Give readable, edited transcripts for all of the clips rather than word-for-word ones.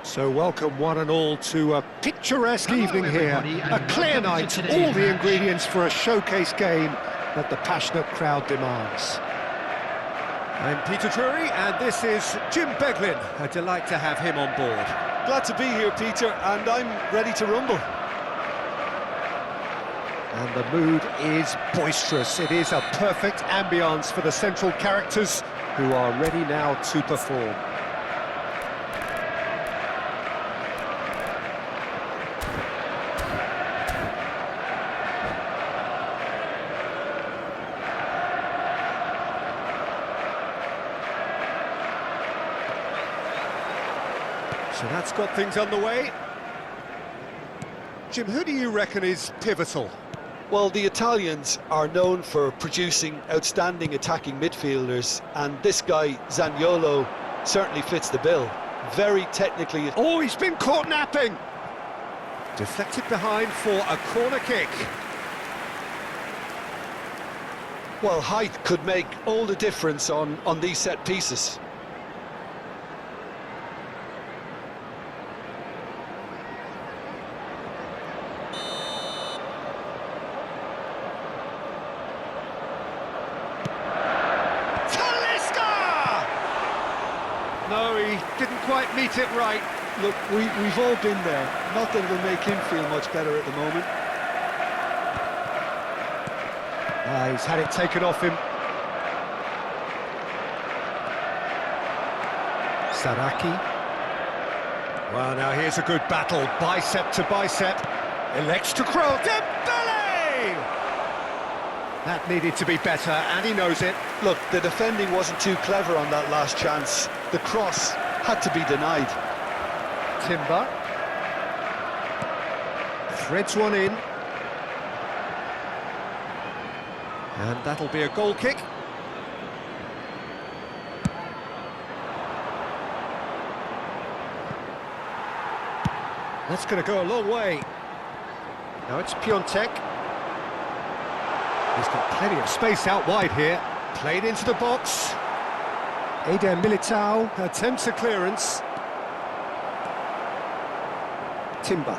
So welcome one and all to a picturesque evening here, a clear night, all the ingredients for a showcase game that the passionate crowd demands. I'm Peter Drury and this is Jim Beglin. A delight to have him on board. Glad to be here, Peter, and I'm ready to rumble. And the mood is boisterous. It is a perfect ambience for the central characters who are ready now to perform. So that's got things underway. Jim, who do you reckon is pivotal? Well, the Italians are known for producing outstanding attacking midfielders, and this guy, Zaniolo, certainly fits the bill. Very technically... Oh, he's been caught napping! Deflected behind for a corner kick. Well, height could make all the difference on these set pieces. No, he didn't quite meet it right. Look, we've all been there. Not that it'll make him feel much better at the moment. He's had it taken off him. Saraki. Well, now here's a good battle. Bicep to bicep. Elects to crow. Dembele! That needed to be better, and he knows it. Look, the defending wasn't too clever on that last chance. The cross had to be denied. Timber. Threads one in. And that'll be a goal kick. That's going to go a long way. Now it's Piontek. He's got plenty of space out wide here. Played into the box. Eder Militao attempts a clearance. Timber.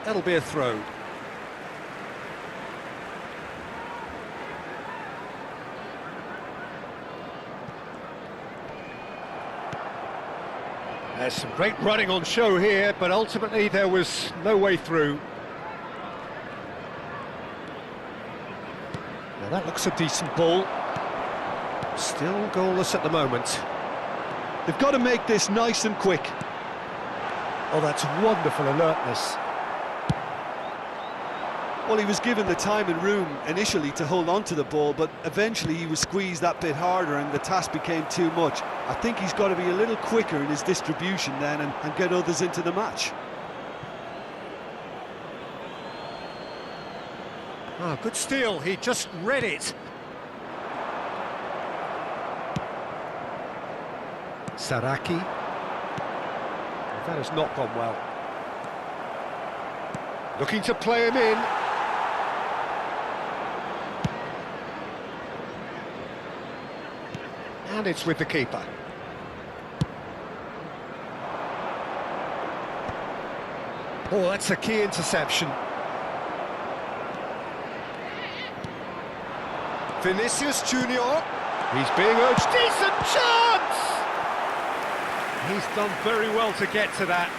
That'll be a throw. There's some great running on show here, but ultimately there was no way through. Now that looks a decent ball. Still goalless at the moment. They've got to make this nice and quick. Oh, that's wonderful alertness. Well, he was given the time and room initially to hold on to the ball, but eventually he was squeezed that bit harder and the task became too much. I think he's got to be a little quicker in his distribution then and get others into the match. Oh, good steal, he just read it. Saraki. That has not gone well. Looking to play him in. And it's with the keeper. Oh, that's a key interception. Vinicius Junior. He's being urged. Decent chance! He's done very well to get to that.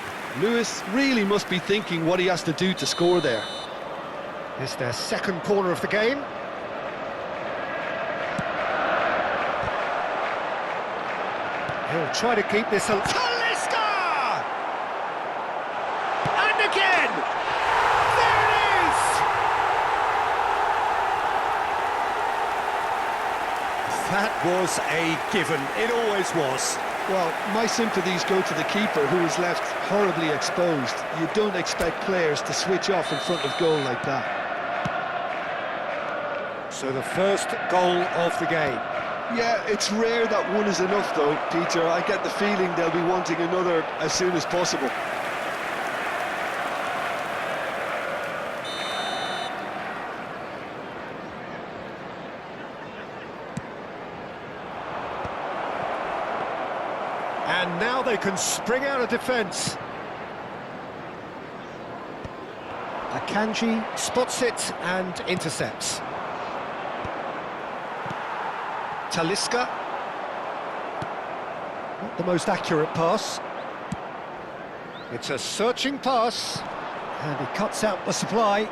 Lewis really must be thinking what he has to do to score there. It's their second corner of the game. He'll try to keep this alive. Talisca! And again! There it is! That was a given. It always was. Well, my sympathies go to the keeper, who is left horribly exposed. You don't expect players to switch off in front of goal like that. So the first goal of the game. Yeah, it's rare that one is enough though, Peter. I get the feeling they'll be wanting another as soon as possible. And now they can spring out of defence. Akanji spots it and intercepts. Talisca. Not the most accurate pass. It's a searching pass. And he cuts out the supply.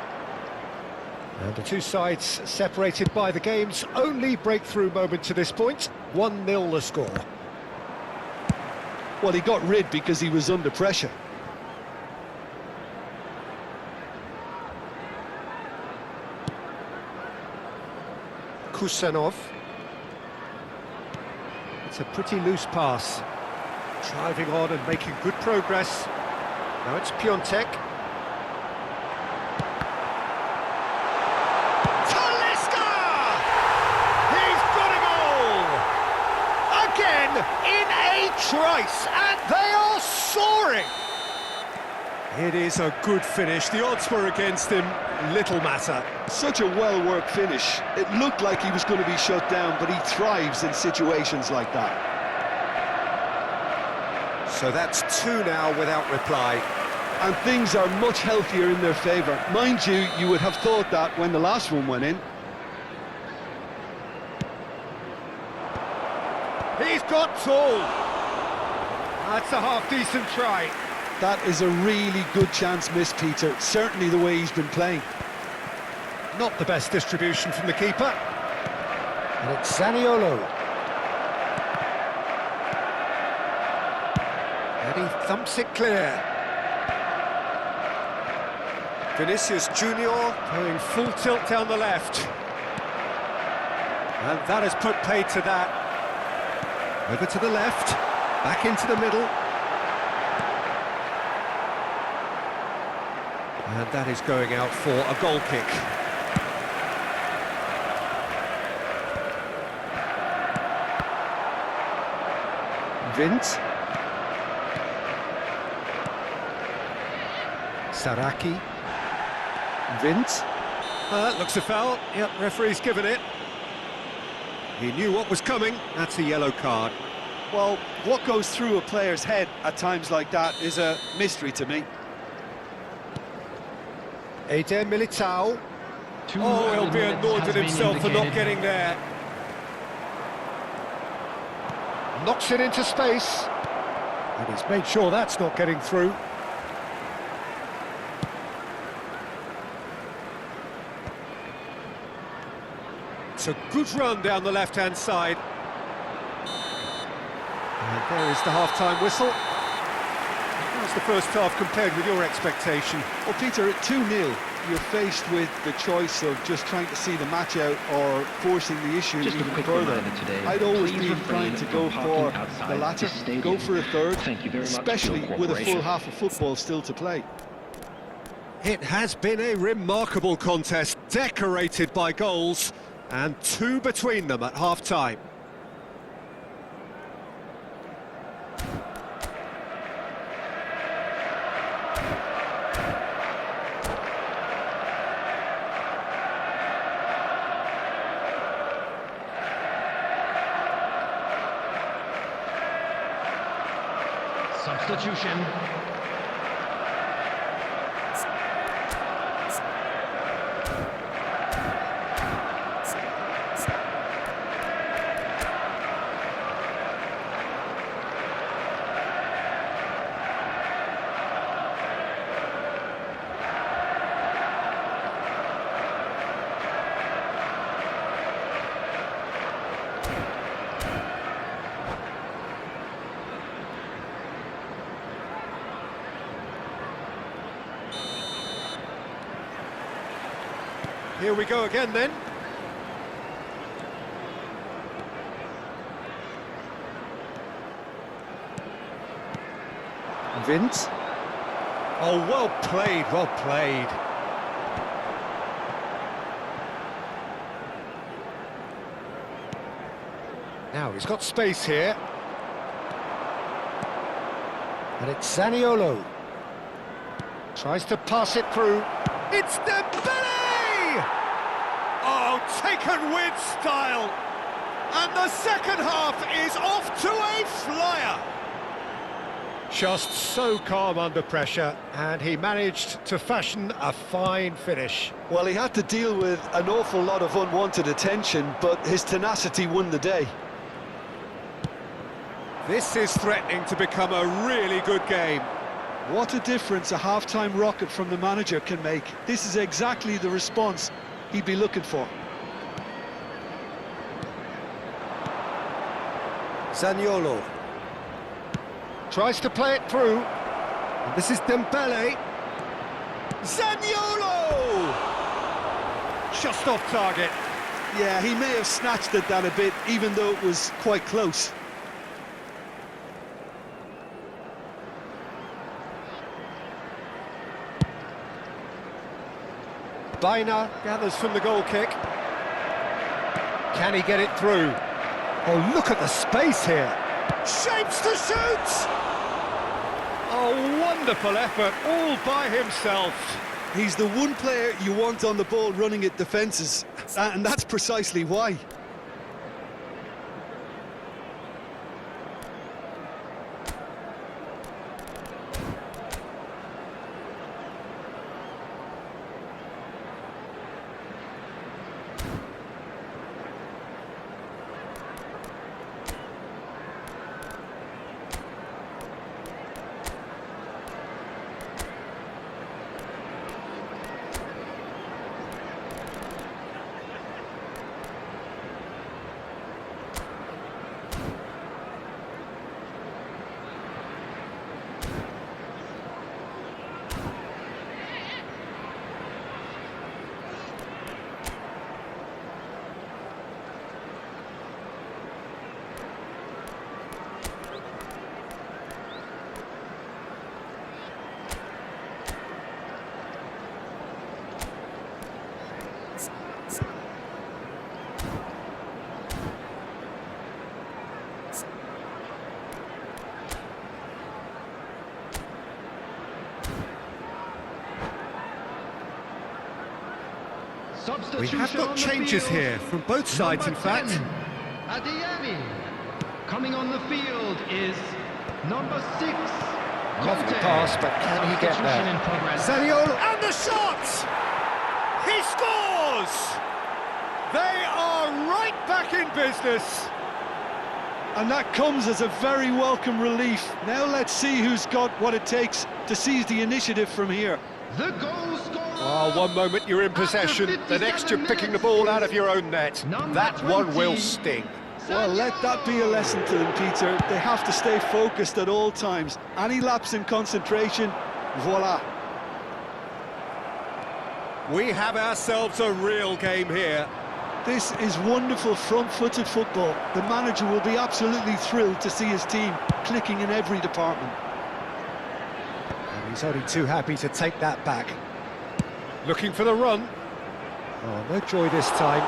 And the two sides separated by the game's only breakthrough moment to this point. 1-0 the score. Well, he got rid because he was under pressure. Kusanov. It's a pretty loose pass. Driving on and making good progress. Now it's Piontek. Talisca! He's got a goal! Again in a trice, and they are soaring! It is a good finish. The odds were against him. Little matter. Such a well-worked finish. It looked like he was going to be shut down, but he thrives in situations like that. So that's 2 now without reply. And things are much healthier in their favour. Mind you, you would have thought that when the last one went in. He's got tall. That's a half-decent try. That is a really good chance missed, Peter. Certainly the way he's been playing. Not the best distribution from the keeper. And it's Zaniolo. And he thumps it clear. Vinicius Junior going full tilt down the left. And that has put paid to that. Over to the left, back into the middle. And that is going out for a goal kick. Vint. Saraki. Vint. That looks a foul. Yep, referee's given it. He knew what was coming. That's a yellow card. Well, what goes through a player's head at times like that is a mystery to me. Eder Militao. Oh, he'll be annoyed with himself for not getting there. Knocks it into space. And he's made sure that's not getting through. It's a good run down the left-hand side. And there is the half-time whistle. How's the first half compared with your expectation? Well, Peter, at 2-0, you're faced with the choice of just trying to see the match out or forcing the issue even further. I'd always be inclined to go for the latter, go for a third, especially with a full half of football still to play. It has been a remarkable contest, decorated by goals, and 2 between them at half-time. Substitution. Here we go again then. Vint. Oh, well played, well played. Now he's got space here. And it's Zaniolo. Tries to pass it through. It's Dembele! Oh, taken with style. And the second half is off to a flyer. Just so calm under pressure, and he managed to fashion a fine finish. Well, he had to deal with an awful lot of unwanted attention, but his tenacity won the day. This is threatening to become a really good game. What a difference a half-time rocket from the manager can make. This is exactly the response he'd be looking for. Zaniolo tries to play it through. And this is Dembele. Zaniolo! Just off target. Yeah, he may have snatched at that a bit, even though it was quite close. Baina gathers from the goal kick. Can he get it through? Oh, look at the space here. Shapes to shoot! A wonderful effort, all by himself. He's the one player you want on the ball running at defences, and that's precisely why. We have got changes here from both sides, in fact. Adeyemi. Coming on the field is number 6. Lovely pass, but can he get there? Zaniolo, and the shot! He scores! They are right back in business. And that comes as a very welcome relief. Now let's see who's got what it takes to seize the initiative from here. The goal scorer. Oh, one moment you're in possession, the next you're picking the ball out of your own net. That one will sting. Well, let that be a lesson to them, Peter. They have to stay focused at all times. Any lapse in concentration, voila. We have ourselves a real game here. This is wonderful front-footed football. The manager will be absolutely thrilled to see his team clicking in every department. And he's only too happy to take that back. Looking for the run. Oh, no joy this time.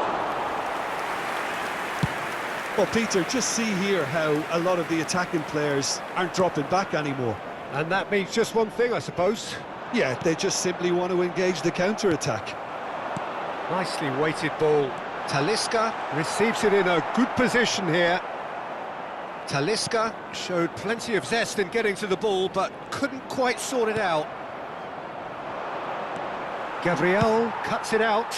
Well, Peter, just see here how a lot of the attacking players aren't dropping back anymore. And that means just one thing, I suppose. Yeah, they just simply want to engage the counter-attack. Nicely weighted ball. Talisca receives it in a good position here. Talisca showed plenty of zest in getting to the ball, but couldn't quite sort it out. Gabriel cuts it out.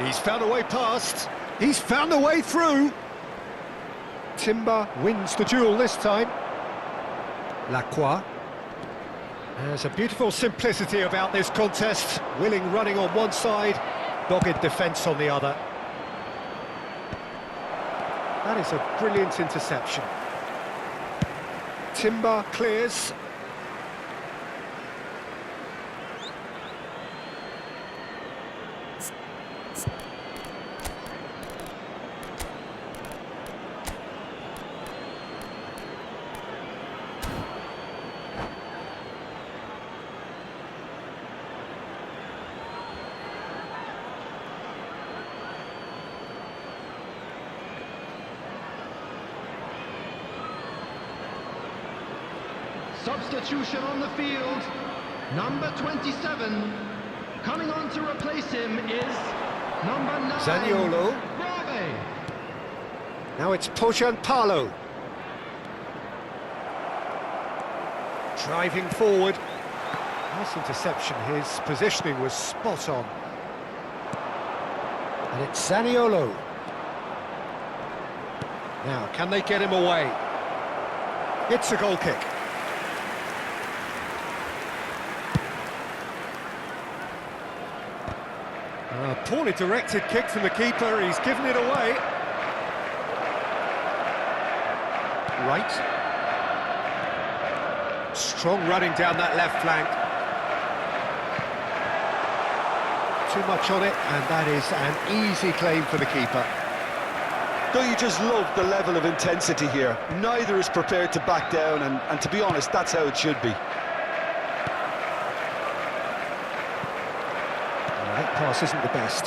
He's found a way past. He's found a way through. Timber wins the duel this time. Lacroix. There's a beautiful simplicity about this contest. Willing running on one side, dogged defence on the other. That is a brilliant interception. Timber clears. Substitution on the field, number 27. Coming on to replace him is Number 9. Zaniolo. Brave. Now it's Pojanpalo. Driving forward. Nice interception, his positioning was spot on. And it's Zaniolo. Now, can they get him away? It's a goal kick. A poorly directed kick from the keeper, he's given it away. Right. Strong running down that left flank. Too much on it, and that is an easy claim for the keeper. Don't you just love the level of intensity here? Neither is prepared to back down, and to be honest, that's how it should be. That pass isn't the best.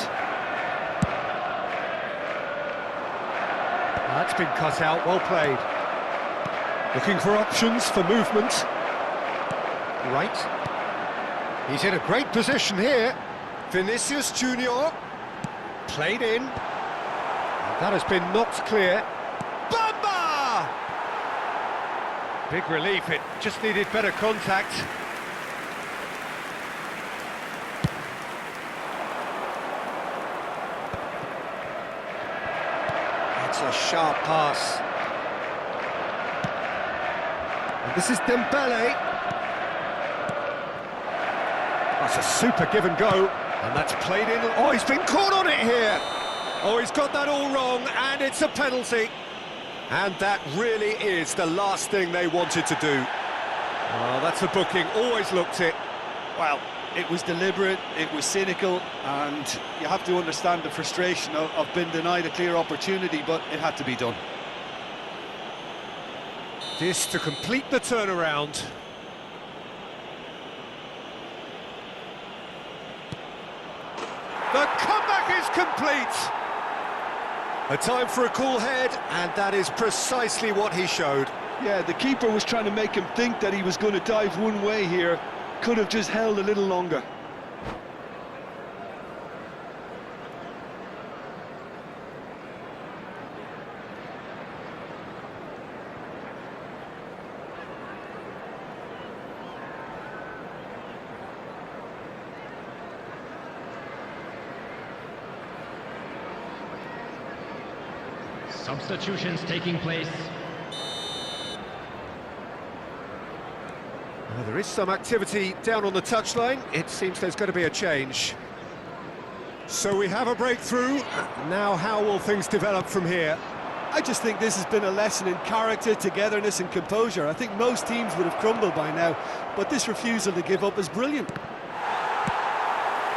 That's been cut out, well played. Looking for options for movement. Right. He's in a great position here. Vinicius Junior. Played in. And that has been knocked clear. Bamba! Big relief, it just needed better contact. It's a sharp pass. And this is Dembele. That's a super give and go. And that's played in. Oh, he's been caught on it here. Oh, he's got that all wrong, and it's a penalty. And that really is the last thing they wanted to do. Oh, that's a booking, always looked it. Well, it was deliberate, it was cynical, and you have to understand the frustration of being denied a clear opportunity, but it had to be done. This to complete the turnaround. The comeback is complete! A time for a cool head, and that is precisely what he showed. Yeah, the keeper was trying to make him think that he was going to dive one way here. Could have just held a little longer. Substitutions taking place. Well, there is some activity down on the touchline. It seems there's going to be a change. So we have a breakthrough. Now how will things develop from here? I just think this has been a lesson in character, togetherness and composure. I think most teams would have crumbled by now, but this refusal to give up is brilliant.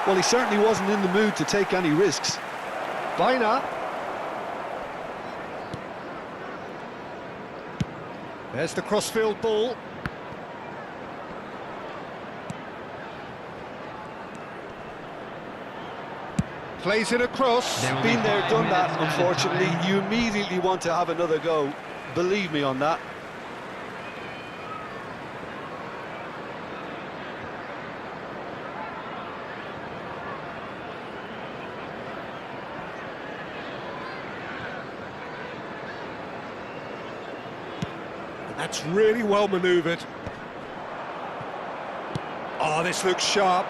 Well, he certainly wasn't in the mood to take any risks. Baina. There's the crossfield ball. Plays it across. Been there, done that, unfortunately. You immediately want to have another go. Believe me on that. That's really well manoeuvred. Oh, this looks sharp.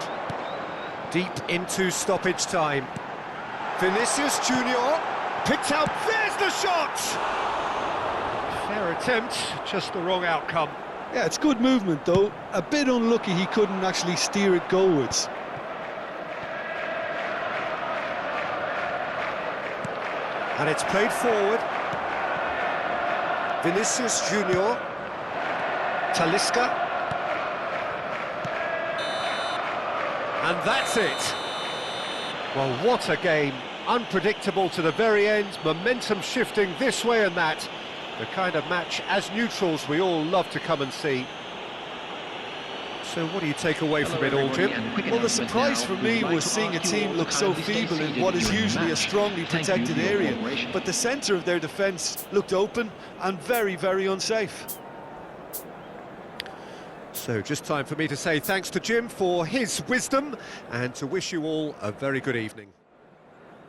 Deep into stoppage time. Vinicius Junior picked out. There's the shot! Fair attempt, just the wrong outcome. Yeah, it's good movement though. A bit unlucky he couldn't actually steer it goalwards. And it's played forward. Vinicius Junior. Talisca. And that's it. Well, what a game. Unpredictable to the very end, momentum shifting this way and that. The kind of match, as neutrals, we all love to come and see. So what do you take away from it all, Jim? Well, the surprise for me was seeing a team look so feeble in what is usually a strongly protected area. But the centre of their defence looked open and very, very unsafe. So just time for me to say thanks to Jim for his wisdom and to wish you all a very good evening.